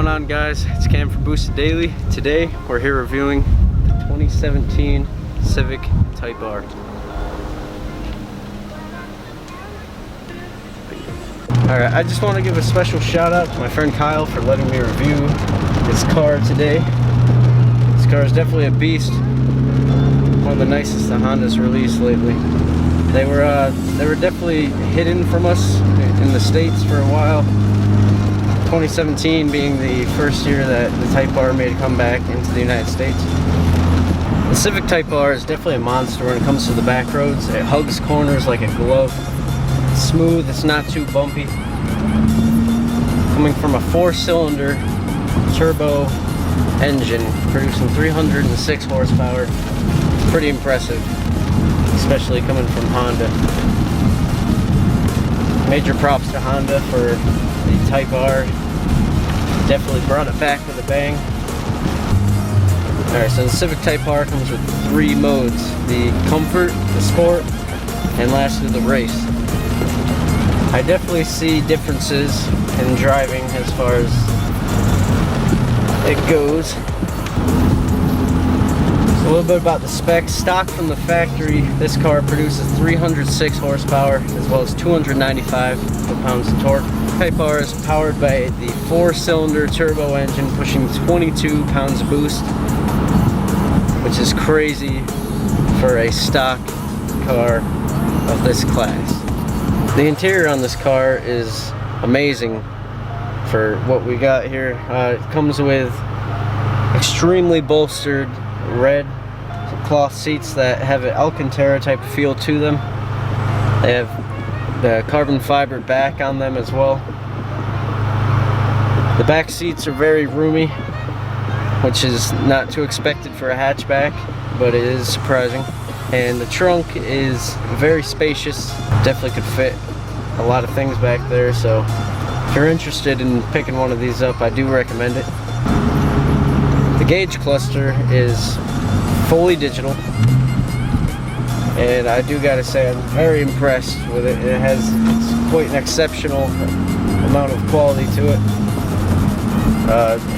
going on, guys? It's Cam from Boosted Daily. Today we're here reviewing the 2017 Civic Type R. Alright, I just want to give a special shout out to my friend Kyle for letting me review this car today. This car is definitely a beast. One of the nicest the Honda's released lately. They were definitely hidden from us in the States for a while. 2017 being the first year that the Type R made a comeback into the United States. The Civic Type R is definitely a monster when it comes to the back roads. It hugs corners like a glove. It's smooth, it's not too bumpy. Coming from a 4-cylinder turbo engine producing 306 horsepower. It's pretty impressive, especially coming from Honda. Major props to Honda for the Type R. Definitely brought it back with a bang. Alright, so the Civic Type R comes with 3 modes: the Comfort, the Sport, and lastly the Race. I definitely see differences in driving as far as it goes. A little bit about the specs. Stock from the factory, this car produces 306 horsepower as well as 295 foot-pounds of torque. Type R is powered by the 4-cylinder turbo engine pushing 22 pounds of boost, which is crazy for a stock car of this class. The interior on this car is amazing for what we got here. It comes with extremely bolstered red cloth seats that have an Alcantara type of feel to them. They have the carbon fiber back on them as well. The back seats are very roomy, which is not too expected for a hatchback, but it is surprising. And the trunk is very spacious. Definitely could fit a lot of things back there, so if you're interested in picking one of these up, I do recommend it. The gauge cluster is fully digital, and I do gotta say I'm very impressed with it. It's quite an exceptional amount of quality to it.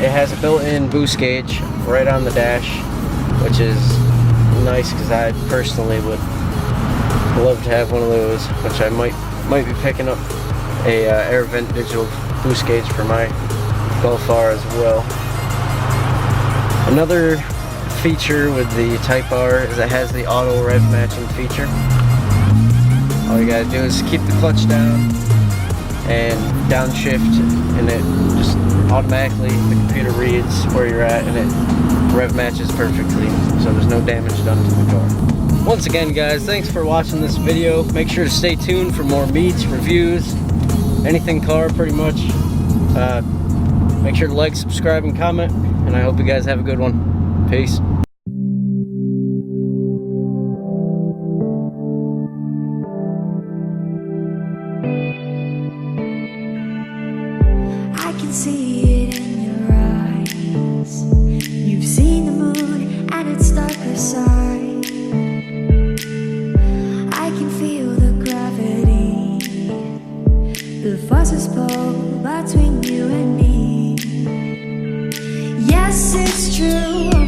It has a built-in boost gauge right on the dash, which is nice because I personally would love to have one of those, which I might be picking up a air vent digital boost gauge for my Golf R as well. Another feature with the Type R is it has the auto rev matching feature. All you gotta do is keep the clutch down and downshift, and it just automatically, the computer reads where you're at and it rev matches perfectly, so there's no damage done to the car. Once again, guys, thanks for watching this video. Make sure to stay tuned for more meets, reviews, anything car pretty much. Make sure to like, subscribe, and comment, and I hope you guys have a good one. Peace. I can see it in your eyes. You've seen the moon and its darker side. I can feel the gravity, the forces pull between you and me. Yes, it's true.